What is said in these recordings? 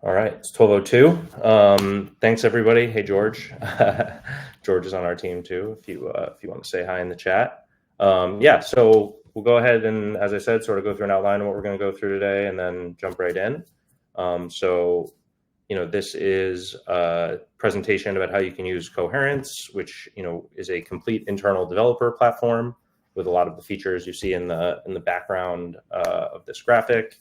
All right, it's 12:02. Thanks everybody. Hey George. George is on our team too. If you want to say hi in the chat. Yeah, so we'll go ahead and, as I said, sort of go through an outline of what we're going to go through today, and then jump right in. So, this is a presentation about how you can use Coherence, which is a complete internal developer platform with a lot of the features you see in the background of this graphic.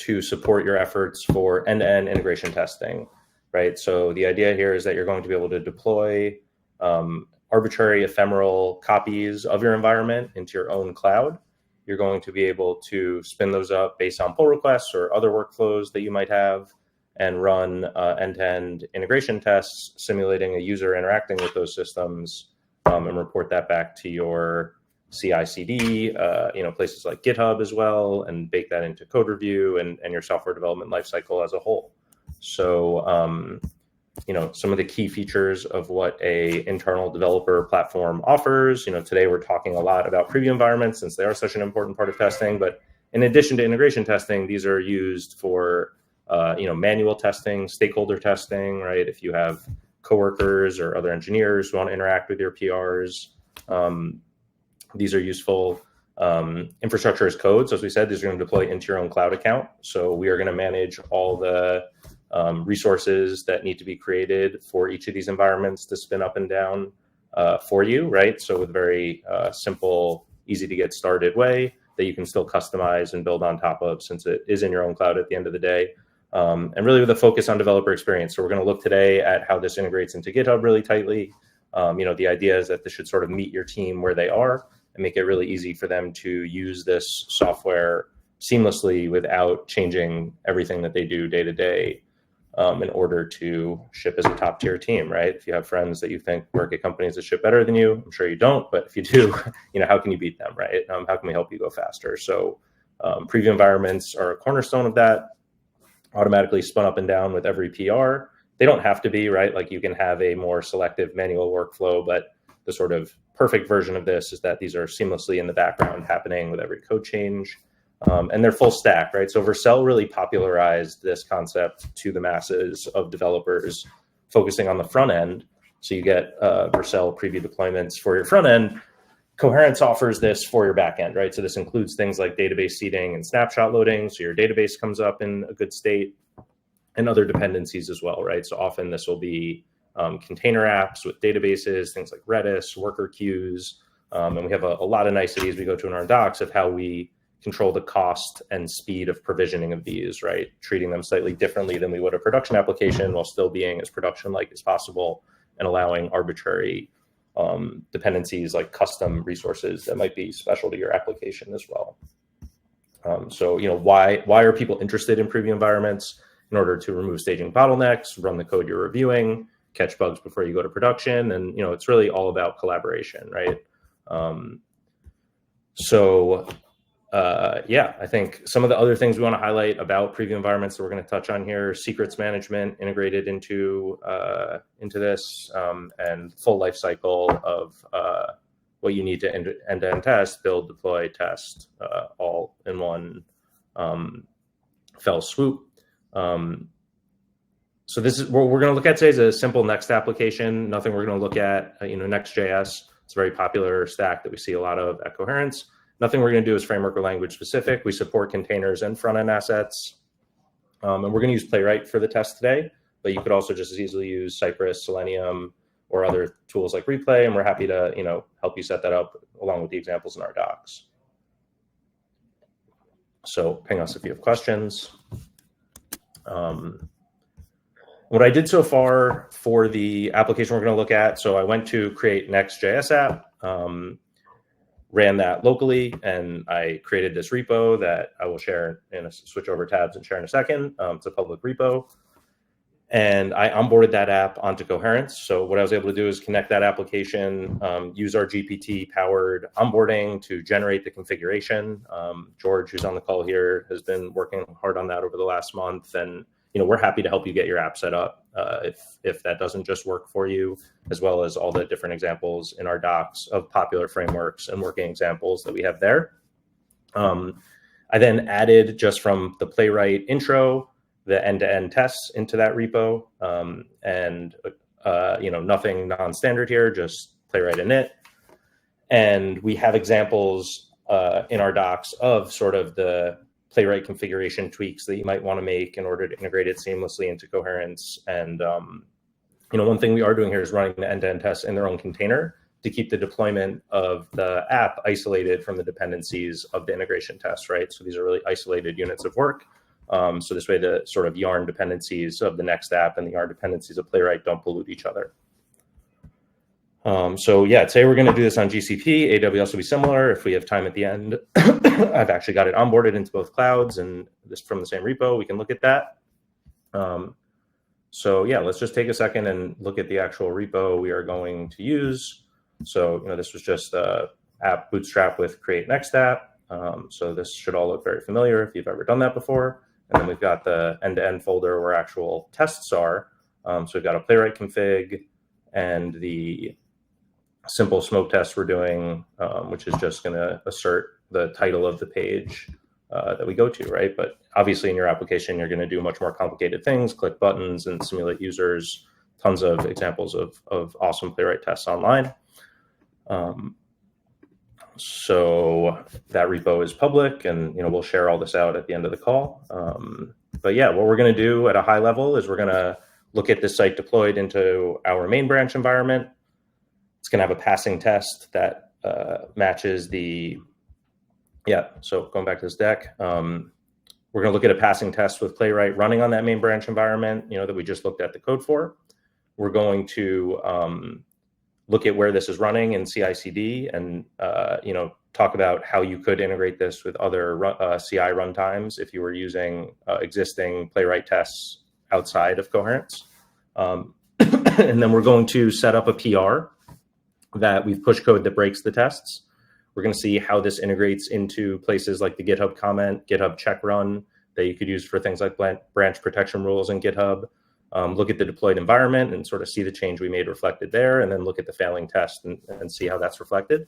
To support your efforts for end-to-end integration testing, right? So the idea here is that you're going to be able to deploy arbitrary ephemeral copies of your environment into your own cloud. You're going to be able to spin those up based on pull requests or other workflows that you might have, and run end-to-end integration tests, simulating a user interacting with those systems, and report that back to your CI/CD, places like GitHub as well, and bake that into code review and your software development lifecycle as a whole. So, some of the key features of what a internal developer platform offers. Today we're talking a lot about preview environments since they are such an important part of testing. But in addition to integration testing, these are used for manual testing, stakeholder testing, right? If you have coworkers or other engineers who want to interact with your PRs. These are useful. Infrastructure as code. So as we said, these are going to deploy into your own cloud account. So we are going to manage all the resources that need to be created for each of these environments to spin up and down for you, right? So with very simple, easy to get started way that you can still customize and build on top of, since it is in your own cloud at the end of the day. And really with a focus on developer experience. So we're going to look today at how this integrates into GitHub really tightly. The idea is that this should sort of meet your team where they are and make it really easy for them to use this software seamlessly without changing everything that they do day to day in order to ship as a top tier team, right? If you have friends that you think work at companies that ship better than you, I'm sure you don't, but if you do, how can you beat them, right? How can we help you go faster? So preview environments are a cornerstone of that, automatically spun up and down with every PR. They don't have to be, right? Like you can have a more selective manual workflow, but the sort of perfect version of this is that these are seamlessly in the background happening with every code change. And they're full stack, right? So Vercel really popularized this concept to the masses of developers, focusing on the front end. So you get Vercel preview deployments for your front end. Coherence offers this for your back end, right? So this includes things like database seeding and snapshot loading. So your database comes up in a good state, and other dependencies as well, right? So often this will be container apps with databases, things like Redis, worker queues. And we have a lot of niceties we go to in our docs of how we control the cost and speed of provisioning of these, right? Treating them slightly differently than we would a production application while still being as production-like as possible, and allowing arbitrary dependencies like custom resources that might be special to your application as well. Why are people interested in preview environments? In order to remove staging bottlenecks, run the code you're reviewing, catch bugs before you go to production. And, it's really all about collaboration, right? I think some of the other things we want to highlight about preview environments that we're going to touch on here: secrets management integrated into this, and full life cycle of what you need to end-to-end test, build, deploy, test, all in one fell swoop. So this is what we're going to look at today is a simple Next application. Nothing we're going to look at, Next.js. It's a very popular stack that we see a lot of at Coherence. Nothing we're going to do is framework or language specific. We support containers and front-end assets. And we're going to use Playwright for the test today, but you could also just as easily use Cypress, Selenium, or other tools like Replay. And we're happy to, help you set that up along with the examples in our docs. So ping us if you have questions. What I did so far for the application we're going to look at, so I went to create Next.js app, ran that locally, and I created this repo that I will share in a switch over tabs and share in a second. It's a public repo. And I onboarded that app onto Coherence. So what I was able to do is connect that application, use our GPT-powered onboarding to generate the configuration. George, who's on the call here, has been working hard on that over the last month. And we're happy to help you get your app set up if that doesn't just work for you, as well as all the different examples in our docs of popular frameworks and working examples that we have there. I then added, just from the Playwright intro, the end-to-end tests into that repo, and nothing non-standard here, just Playwright init. And we have examples in our docs of sort of the Playwright configuration tweaks that you might want to make in order to integrate it seamlessly into Coherence. And one thing we are doing here is running the end-to-end tests in their own container to keep the deployment of the app isolated from the dependencies of the integration tests, right? So these are really isolated units of work. So this way the sort of yarn dependencies of the next app and the yarn dependencies of Playwright don't pollute each other. So yeah, today we're going to do this on GCP. AWS will be similar if we have time at the end. I've actually got it onboarded into both clouds and this from the same repo. We can look at that. So yeah, let's just take a second and look at the actual repo we are going to use. So, this was just app bootstrap with create next app. So this should all look very familiar if you've ever done that before. And then we've got the end-to-end folder where actual tests are. So we've got a Playwright config and the simple smoke test we're doing, which is just going to assert the title of the page that we go to, right? But obviously in your application, you're going to do much more complicated things, click buttons and simulate users, tons of examples of awesome Playwright tests online. So that repo is public, and we'll share all this out at the end of the call. But yeah, what we're going to do at a high level is we're going to look at this site deployed into our main branch environment. It's going to have a passing test that matches the, so going back to this deck, we're going to look at a passing test with Playwright running on that main branch environment, that we just looked at the code for. We're going to look at where this is running in CI/CD and, talk about how you could integrate this with other CI runtimes if you were using existing Playwright tests outside of Coherence. And then we're going to set up a PR that we've push code that breaks the tests. We're going to see how this integrates into places like the GitHub comment, GitHub check run that you could use for things like branch protection rules in GitHub. Look at the deployed environment and sort of see the change we made reflected there, and then look at the failing test and see how that's reflected.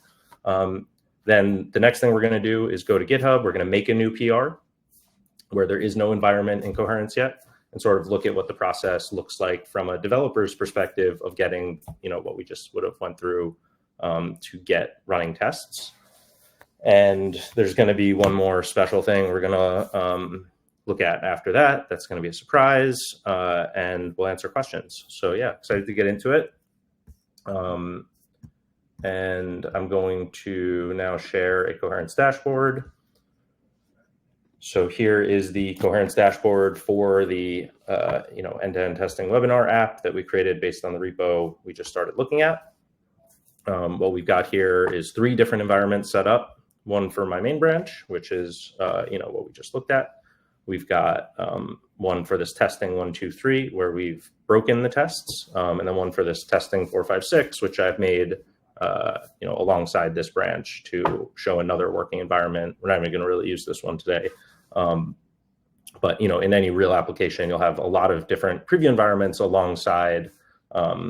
Then the next thing we're going to do is go to GitHub. We're going to make a new PR where there is no environment in Coherence yet, and sort of look at what the process looks like from a developer's perspective of getting, what we just would have went through to get running tests. And there's going to be one more special thing we're going to look at after that. That's going to be a surprise, and we'll answer questions. So yeah, excited to get into it. And I'm going to now share a Coherence dashboard. So here is the Coherence dashboard for the end-to-end testing webinar app that we created based on the repo we just started looking at. What we've got here is 3 different environments set up. One for my main branch, which is what we just looked at. We've got one for this testing 1, 2, 3, where we've broken the tests, and then one for this testing 4, 5, 6, which I've made alongside this branch to show another working environment. We're not even going to really use this one today. But in any real application, you'll have a lot of different preview environments alongside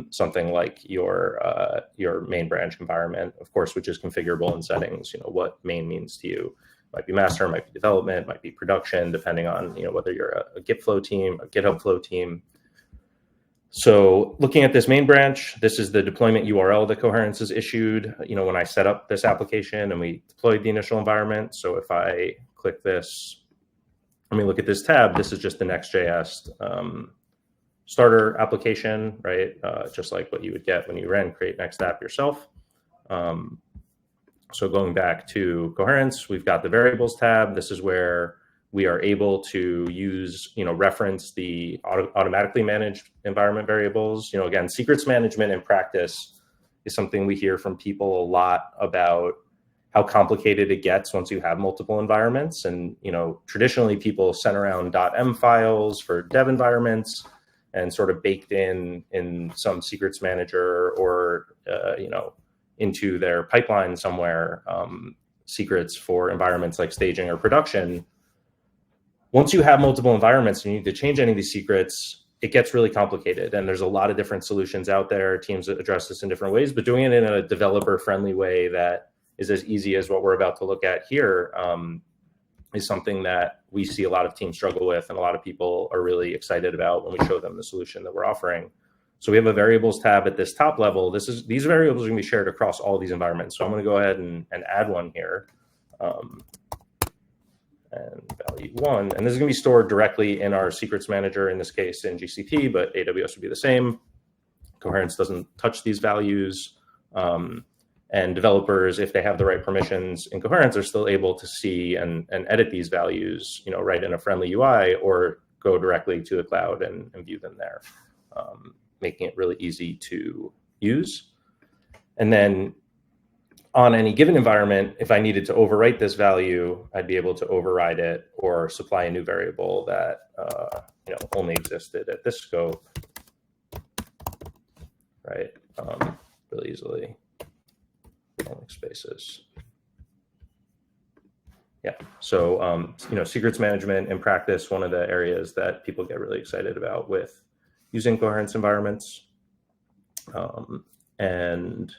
something like your main branch environment, of course, which is configurable in settings. What main means to you. Might be master, might be development, might be production, depending on whether you're a Git flow team, a GitHub flow team. So looking at this main branch, this is the deployment URL that Coherence has issued, when I set up this application and we deployed the initial environment. So if I click this, let me look at this tab. This is just the Next.js starter application, right? Just like what you would get when you ran create next app yourself. So going back to Coherence, we've got the variables tab. This is where we are able to use, reference the automatically managed environment variables. Again, secrets management in practice is something we hear from people a lot about how complicated it gets once you have multiple environments. And, traditionally people sent around .m files for dev environments and sort of baked in some secrets manager or, into their pipeline somewhere, secrets for environments like staging or production. Once you have multiple environments and you need to change any of these secrets, it gets really complicated. And there's a lot of different solutions out there. Teams address this in different ways, but doing it in a developer-friendly way that is as easy as what we're about to look at here is something that we see a lot of teams struggle with, and a lot of people are really excited about when we show them the solution that we're offering. So we have a variables tab at this top level. These variables are going to be shared across all these environments. So I'm going to go ahead and add one here. And value 1. And this is going to be stored directly in our secrets manager, in this case in GCP, but AWS would be the same. Coherence doesn't touch these values. And developers, if they have the right permissions in Coherence, are still able to see and edit these values, right in a friendly UI, or go directly to the cloud and view them there, making it really easy to use. And then on any given environment, if I needed to overwrite this value, I'd be able to override it or supply a new variable that only existed at this scope, right? Really easily. Only spaces. Yeah. So secrets management in practice, one of the areas that people get really excited about with using Coherence environments, and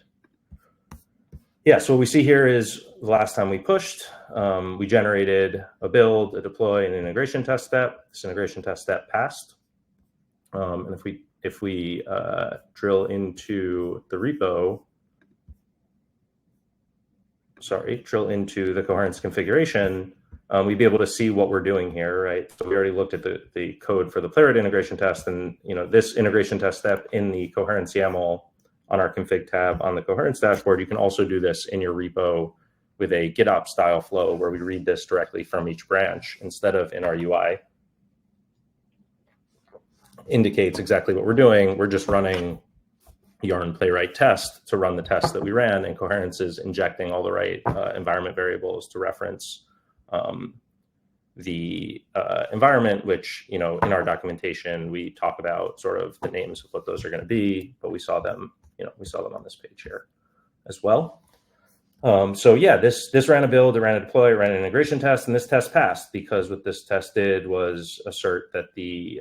yeah, so what we see here is the last time we pushed, we generated a build, a deploy, and an integration test step. This integration test step passed. And if we drill into the repo, drill into the Coherence configuration, we'd be able to see what we're doing here, right? So we already looked at the code for the Playwright integration test, and this integration test step in the Coherence YAML on our config tab on the Coherence dashboard. You can also do this in your repo with a GitOps style flow where we read this directly from each branch instead of in our UI. Indicates exactly what we're doing. We're just running yarn playwright test to run the test that we ran, and Coherence is injecting all the right environment variables to reference the environment, which in our documentation we talk about sort of the names of what those are going to be, but we saw them on this page here as well. So yeah, this ran a build, it ran a deploy, it ran an integration test, and this test passed because what this test did was assert that the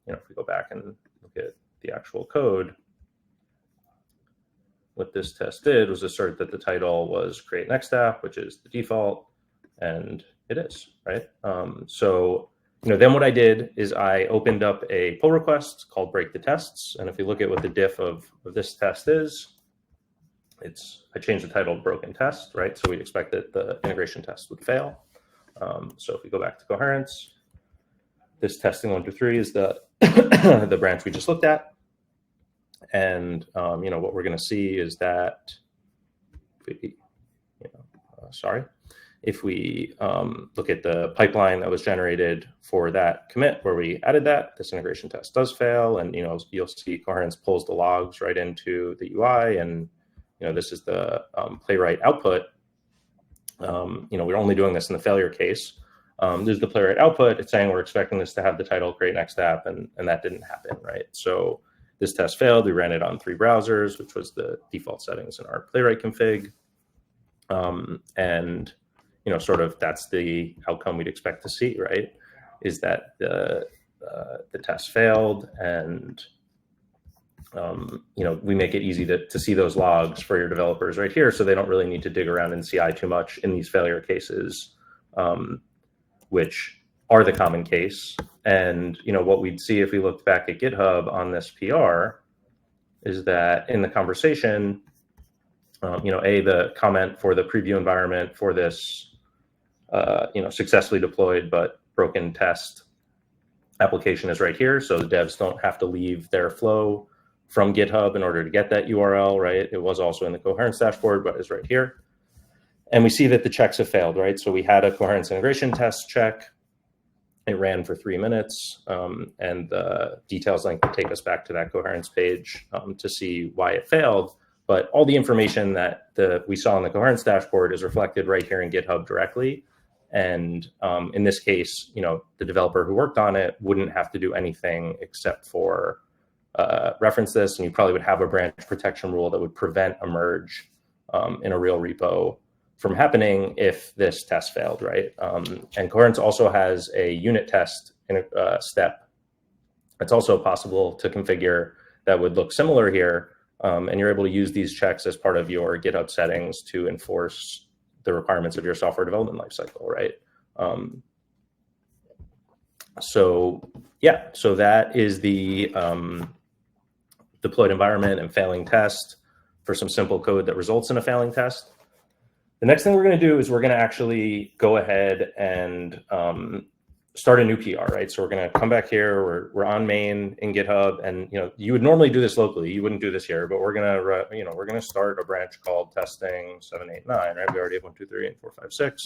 if we go back and look at the actual code, what this test did was assert that the title was create next app, which is the default, and it is, right? So then what I did is I opened up a pull request called break the tests. And if you look at what the diff of this test is, I changed the title to broken test, right? So we'd expect that the integration test would fail. So if we go back to Coherence, this testing 1, 2, 3 is the the branch we just looked at. And what we're going to see is that if we look at the pipeline that was generated for that commit where we added that, this integration test does fail, and you'll see Coherence pulls the logs right into the UI, and this is the Playwright output. We're only doing this in the failure case. There's the Playwright output. It's saying we're expecting this to have the title create next app, and that didn't happen, right? So this test failed. We ran it on 3 browsers, which was the default settings in our Playwright config. And sort of that's the outcome we'd expect to see, right? Is that the test failed, and we make it easy to see those logs for your developers right here, so they don't really need to dig around in CI too much in these failure cases, which are the common case. And what we'd see if we looked back at GitHub on this PR is that in the conversation, the comment for the preview environment for this successfully deployed but broken test application is right here. So the devs don't have to leave their flow from GitHub in order to get that URL, right? It was also in the Coherence dashboard, but is right here. And we see that the checks have failed, right? So we had a Coherence integration test check. It ran for 3 minutes, and the details link will take us back to that Coherence page to see why it failed. But all the information that we saw in the Coherence dashboard is reflected right here in GitHub directly. And in this case, the developer who worked on it wouldn't have to do anything except for reference this, and you probably would have a branch protection rule that would prevent a merge in a real repo from happening if this test failed, right? And Coherence also has a unit test step. It's also possible to configure that would look similar here, and you're able to use these checks as part of your GitHub settings to enforce the requirements of your software development lifecycle, right? So that is the deployed environment and failing test for some simple code that results in a failing test. The next thing we're going to do is we're going to actually go ahead and start a new PR, right? So we're going to come back here. We're on main in GitHub, and you would normally do this locally. You wouldn't do this here, but we're going to we're going to start a branch called testing 789, right? We already have 1, 2, 3, and 4, 5, 6.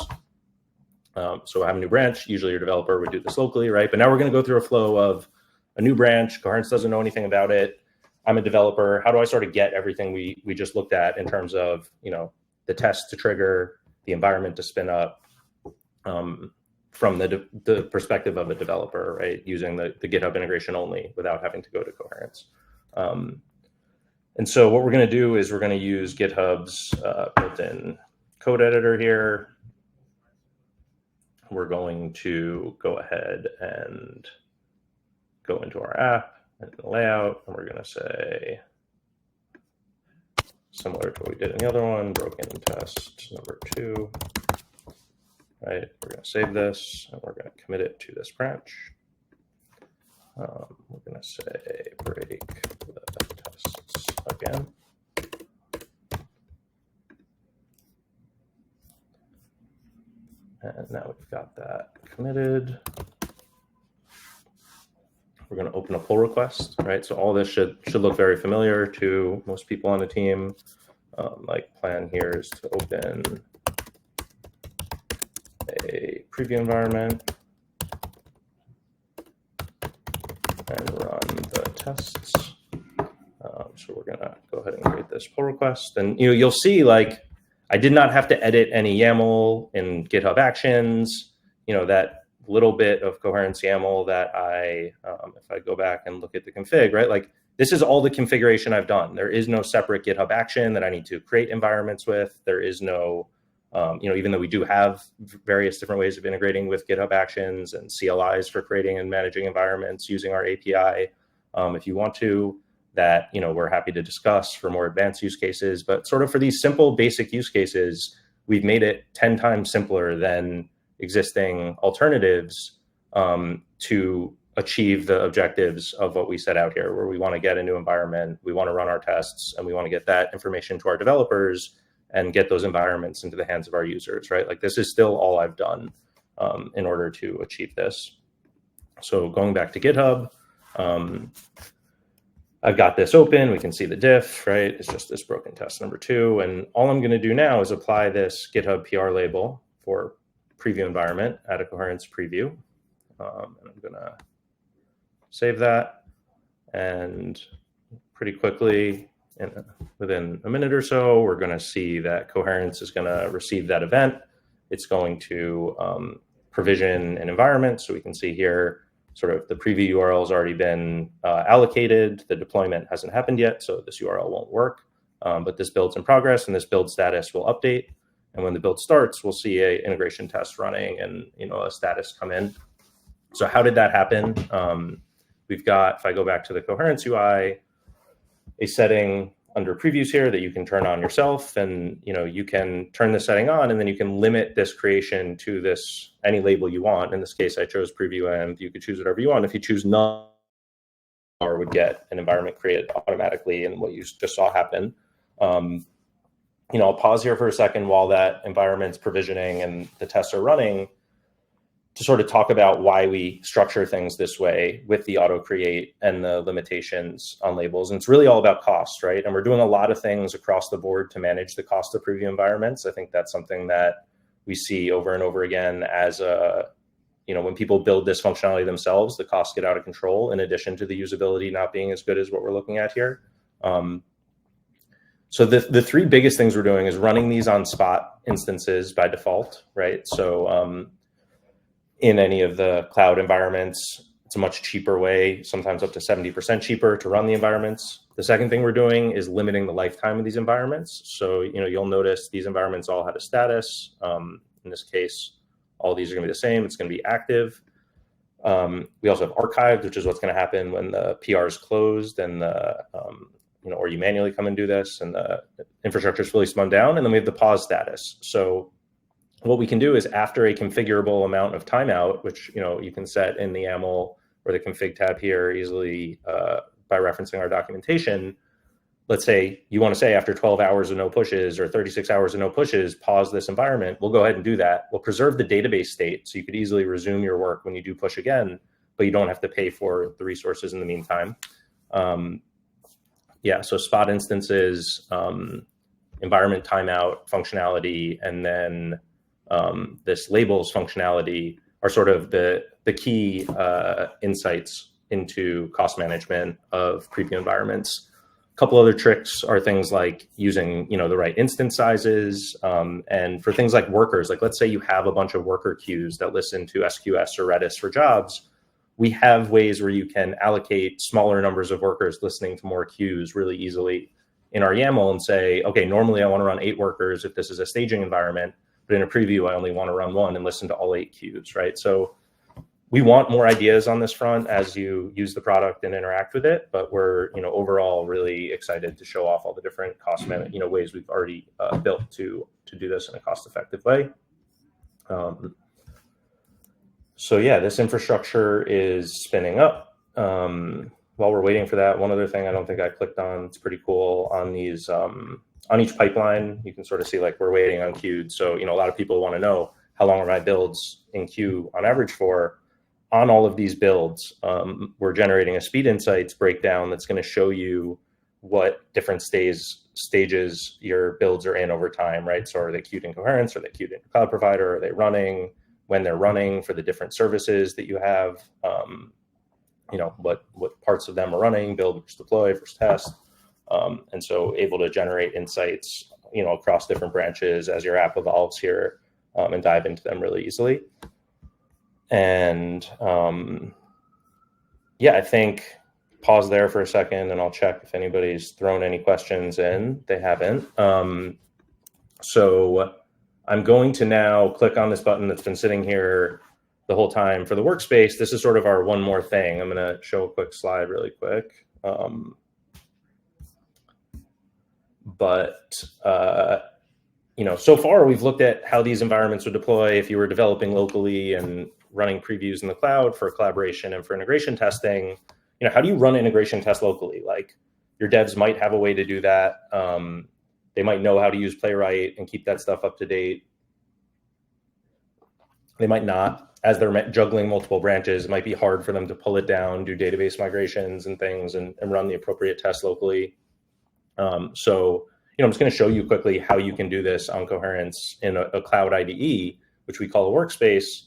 So I have a new branch. Usually your developer would do this locally, right? But now we're going to go through a flow of a new branch. Coherence doesn't know anything about it. I'm a developer. How do I sort of get everything we just looked at in terms of, the test to trigger, the environment to spin up, from the perspective of a developer, right? Using the GitHub integration only without having to go to Coherence. And so what we're going to do is we're going to use GitHub's built-in code editor here. We're going to go ahead and go into our app and the layout, and we're going to say, similar to what we did in the other one, broken test number 2. Right, we're going to save this, and we're going to commit it to this branch. We're going to say break the tests again. And now we've got that committed. We're going to open a pull request, right? So all this should look very familiar to most people on the team. Like plan here is to open a preview environment and run the tests. So we're going to go ahead and create this pull request. And you'll see, like, I did not have to edit any YAML in GitHub Actions. That little bit of Coherence YAML that if I go back and look at the config, right? Like, this is all the configuration I've done. There is no separate GitHub action that I need to create environments with. There is no, even though we do have various different ways of integrating with GitHub Actions and CLIs for creating and managing environments using our API, if you want to, that we're happy to discuss for more advanced use cases. But sort of for these simple, basic use cases, we've made it 10 times simpler than existing alternatives to achieve the objectives of what we set out here, where we want to get a new environment, we want to run our tests, and we want to get that information to our developers and get those environments into the hands of our users, right? Like, this is still all I've done in order to achieve this. So going back to GitHub, I've got this open. We can see the diff, right? It's just this broken test number 2. And all I'm going to do now is apply this GitHub PR label for preview environment at a Coherence preview. And I'm going to save that. And pretty quickly, within a minute or so, we're going to see that Coherence is going to receive that event. It's going to provision an environment. So we can see here, sort of the preview URL has already been allocated. The deployment hasn't happened yet, so this URL won't work. But this build's in progress, and this build status will update. And when the build starts, we'll see a integration test running and a status come in. So how did that happen? We've got, if I go back to the Coherence UI, a setting under previews here that you can turn on yourself, and you can turn the setting on, and then you can limit this creation to this any label you want. In this case, I chose preview, and you could choose whatever you want. If you choose none, or would get an environment created automatically, and what you just saw happen. I'll pause here for a second while that environment's provisioning and the tests are running to sort of talk about why we structure things this way with the auto create and the limitations on labels. And it's really all about cost, right? And we're doing a lot of things across the board to manage the cost of preview environments. I think that's something that we see over and over again as when people build this functionality themselves, the costs get out of control, in addition to the usability not being as good as what we're looking at here. So the 3 biggest things we're doing is running these on spot instances by default, right? So in any of the cloud environments, it's a much cheaper way, sometimes up to 70% cheaper to run the environments. The second thing we're doing is limiting the lifetime of these environments. So you'll notice these environments all have a status. In this case, all these are going to be the same. It's going to be active. We also have archived, which is what's going to happen when the PR is closed and or you manually come and do this and the infrastructure is fully spun down. And then we have the pause status. So what we can do is after a configurable amount of timeout, which you can set in the YAML or the config tab here easily by referencing our documentation. Let's say you want to say after 12 hours of no pushes or 36 hours of no pushes, pause this environment. We'll go ahead and do that. We'll preserve the database state so you could easily resume your work when you do push again, but you don't have to pay for the resources in the meantime. Yeah, so spot instances, environment timeout functionality, and then this labels functionality are sort of the key insights into cost management of preview environments. A couple other tricks are things like using the right instance sizes, and for things like workers, like let's say you have a bunch of worker queues that listen to SQS or Redis for jobs. We have ways where you can allocate smaller numbers of workers listening to more queues really easily in our YAML and say, okay, normally I want to run 8 workers if this is a staging environment, but in a preview, I only want to run 1 and listen to all 8 queues, right? So we want more ideas on this front as you use the product and interact with it, but we're overall really excited to show off all the different cost management ways we've already built to do this in a cost-effective way. So yeah, this infrastructure is spinning up. While we're waiting for that, one other thing I don't think I clicked on, it's pretty cool on these, on each pipeline, you can sort of see like we're waiting on queued. So, a lot of people want to know how long are my builds in queue on average for. On all of these builds, we're generating a speed insights breakdown that's going to show you what different stages your builds are in over time, right? So are they queued in Coherence? Are they queued in cloud provider? Are they running? When they're running for the different services that you have, what parts of them are running, build versus deploy versus test. And so able to generate insights, across different branches as your app evolves here, and dive into them really easily. And yeah, I think pause there for a second and I'll check if anybody's thrown any questions in. They haven't. So I'm going to now click on this button that's been sitting here the whole time for the workspace. This is sort of our one more thing. I'm going to show a quick slide really quick. So far we've looked at how these environments would deploy if you were developing locally and running previews in the cloud for collaboration and for integration testing. How do you run integration tests locally? Like your devs might have a way to do that. They might know how to use Playwright and keep that stuff up to date. They might not. As they're juggling multiple branches, it might be hard for them to pull it down, do database migrations and things, and run the appropriate tests locally. I'm just going to show you quickly how you can do this on Coherence in a cloud IDE, which we call a workspace.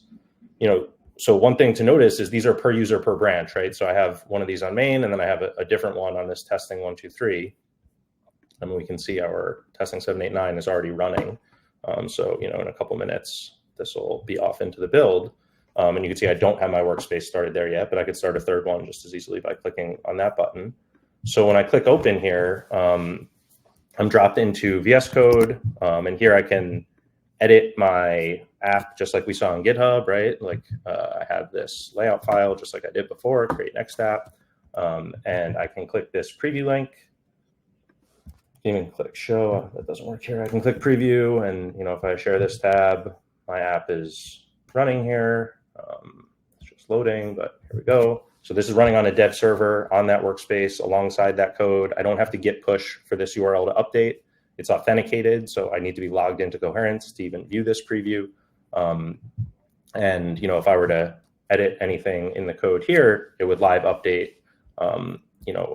So one thing to notice is these are per user per branch, right? So I have one of these on main, and then I have a different one on this testing 1, 2, 3. And we can see our testing 7, 8, 9 is already running. In a couple minutes, this will be off into the build. And you can see I don't have my workspace started there yet, but I could start a third one just as easily by clicking on that button. So when I click open here, I'm dropped into VS Code, and here I can edit my app just like we saw on GitHub, right? Like I have this layout file just like I did before, create next app, and I can click this preview link. You can click show, that doesn't work here. I can click preview, and if I share this tab, my app is running here. It's just loading, but here we go. So this is running on a dev server on that workspace alongside that code. I don't have to git push for this URL to update. It's authenticated, so I need to be logged into Coherence to even view this preview. And if I were to edit anything in the code here, it would live update.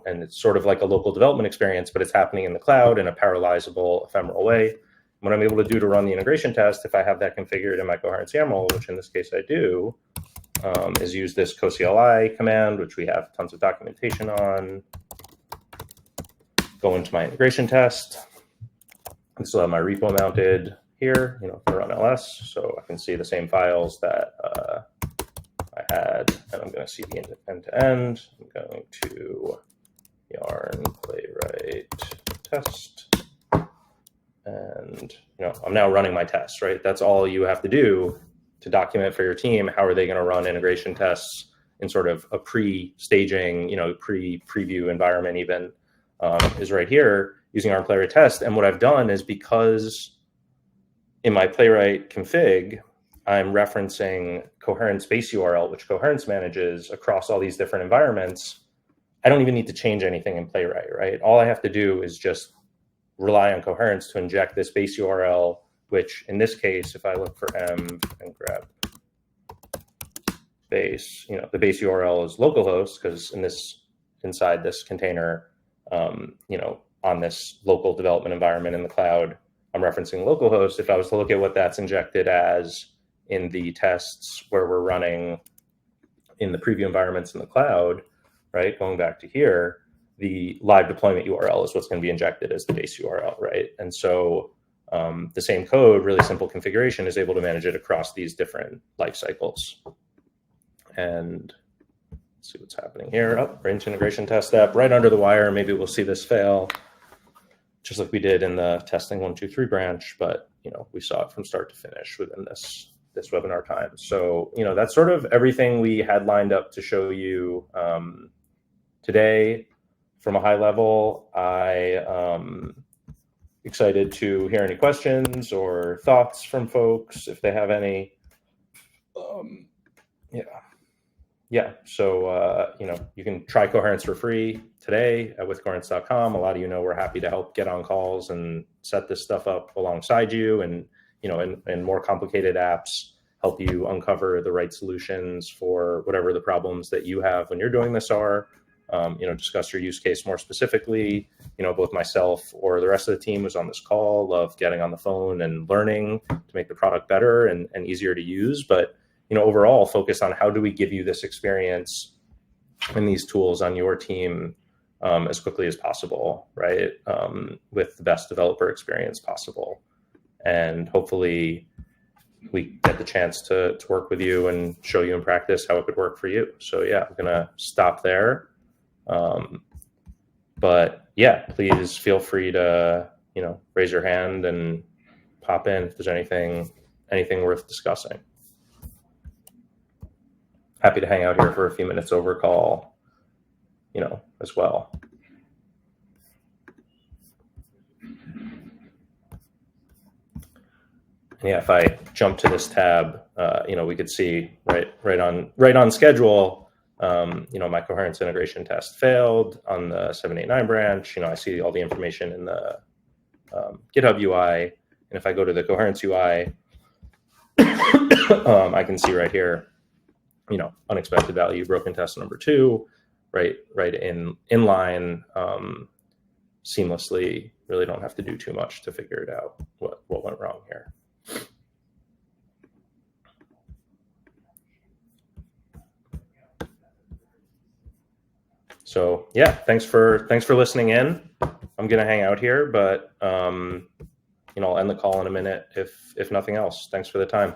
And it's sort of like a local development experience, but it's happening in the cloud in a parallelizable, ephemeral way. What I'm able to do to run the integration test, if I have that configured in my Coherence YAML, which in this case I do, is use this cocli command, which we have tons of documentation on. Go into my integration test. I still have my repo mounted here, if I run ls, so I can see the same files that I had, and I'm going to see the end-to-end. I'm going to yarn playwright test, and I'm now running my tests, right? That's all you have to do to document for your team. How are they going to run integration tests in sort of a pre-staging, pre-preview environment even, is right here using our Playwright test. And what I've done is because in my Playwright config, I'm referencing Coherence base URL, which Coherence manages across all these different environments. I don't even need to change anything in Playwright, right? All I have to do is just rely on Coherence to inject this base URL, which in this case, if I look for env and grab base, the base URL is localhost, because inside this container, on this local development environment in the cloud, I'm referencing localhost. If I was to look at what that's injected as in the tests where we're running in the preview environments in the cloud, right? Going back to here, the live deployment URL is what's going to be injected as the base URL, right? And so the same code, really simple configuration, is able to manage it across these different life cycles. And let's see what's happening here. Oh, branch integration test step right under the wire. Maybe we'll see this fail, just like we did in the testing 1, 2, 3 branch, but we saw it from start to finish within this webinar time. So that's sort of everything we had lined up to show you today. From a high level, I excited to hear any questions or thoughts from folks if they have any. So you can try Coherence for free today at withcoherence.com. A lot of we're happy to help get on calls and set this stuff up alongside you, and and more complicated apps help you uncover the right solutions for whatever the problems that you have when you're doing this are. Discuss your use case more specifically. Both myself or the rest of the team was on this call, love getting on the phone and learning to make the product better and easier to use. But, overall focus on how do we give you this experience and these tools on your team as quickly as possible, right? With the best developer experience possible. And hopefully we get the chance to work with you and show you in practice how it could work for you. So yeah, I'm going to stop there. But yeah, please feel free to, raise your hand and pop in if there's anything worth discussing. Happy to hang out here for a few minutes over call, as well. And yeah, if I jump to this tab, we could see right on schedule. My Coherence integration test failed on the 789 branch. I see all the information in the GitHub UI. And if I go to the Coherence UI, I can see right here, unexpected value, broken test number 2, right in line, seamlessly. Really don't have to do too much to figure it out, what went wrong here. So yeah, thanks for listening in. I'm gonna hang out here, but I'll end the call in a minute if nothing else. Thanks for the time.